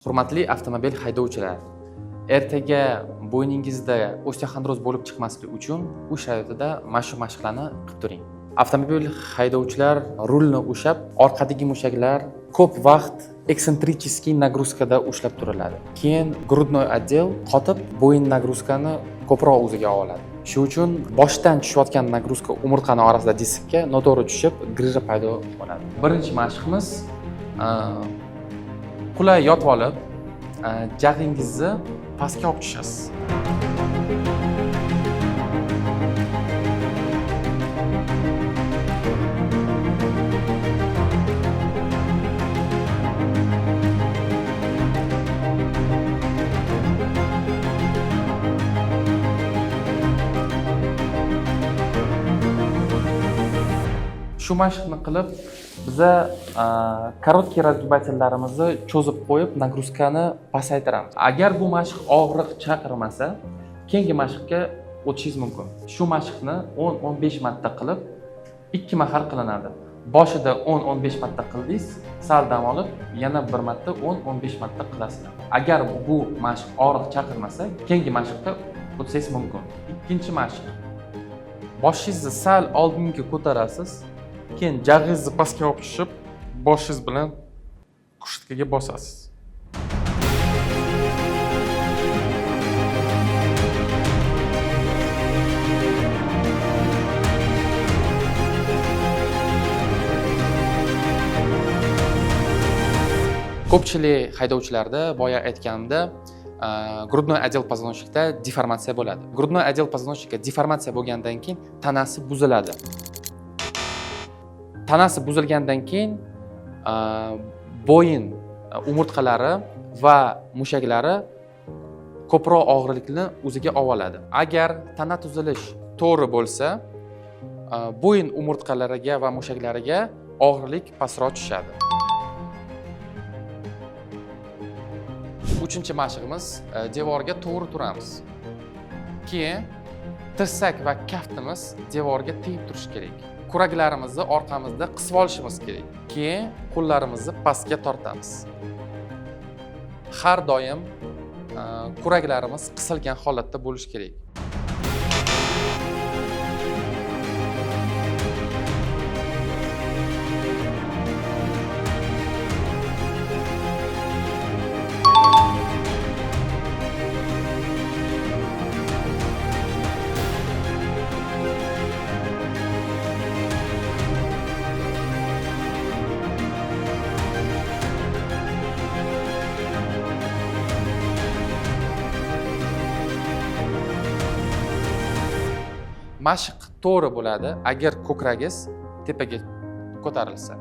Hurmatli avtomobil haydovchilar, ertaga bo'yningizda osteoxondroz bo'lib chiqmasligi uchun u sharoitida mana shu mashqlarni qilib turing. Avtomobil haydovchilar rulni ushlab, orqadagi mushaklar ko'p vaqt eksentricheskiy nagruzkada ushlab turiladi. Keyin grudnoy отдел qotib, bo'yin nagruzkani ko'proq o'ziga oladi. Shuning uchun boshdan tushayotgan nagruzka umurtqani orasida diskka noto'g'ri tushib, grija paydo bo'ladi. Birinchi mashqimiz qulay yotib olib, jag'ingizni pastga olib tushasiz. Shu mashqni qilib, biza korotkий разгибательlarimizni cho'zib qo'yib, nagruzkani pasaytiramiz. Agar bu mashq og'riq chaqirmasa, keyingi mashqqa o'tishingiz mumkin. Shu mashqni 10-15 marta qilib, 2 mahal qilinadi. Boshida 10-15 marta qildingiz, sal dam olib, yana bir marta 10-15 marta qilasizlar. Agar bu mashq og'riq chaqirmasa, keyingi mashqqa o'tsangiz mumkin. Ikkinchi mashq. Boshingizni sal oldinga ko'tarasiz. Keyin jag'ingizni pastga olib tushib, boshingiz bilan kushtkaga bosasiz. Ko'pchilik haydovchilarda boya aytganimda grudnoy отдел позвоночникda deformatsiya bo'ladi. Grudnoy отдел позвоночникda deformatsiya bo'lgandan keyin tanasi buziladi. Tanasi buzilgandan keyin bo'yin umurtqalari va mushaklari ko'proq og'irlikni o'ziga oladi. Agar tana tuzilish to'g'ri bo'lsa, bo'yin umurtqalariga va mushaklariga og'irlik pastroq tushadi. Uchinchi mashqimiz devorga to'g'ri turamiz. Keyin tirsak va kaftimiz devorga tegib turishi kerak. Kuraklarimizni orqamizda qisib olishimiz kerak. Keyin qo'llarimizni pastga tortamiz. Har doim kuraklarimiz qisilgan holatda bo'lishi kerak. Mashq to'g'ri bo'ladi agar ko'kragingiz tepaga ko'tarilsa.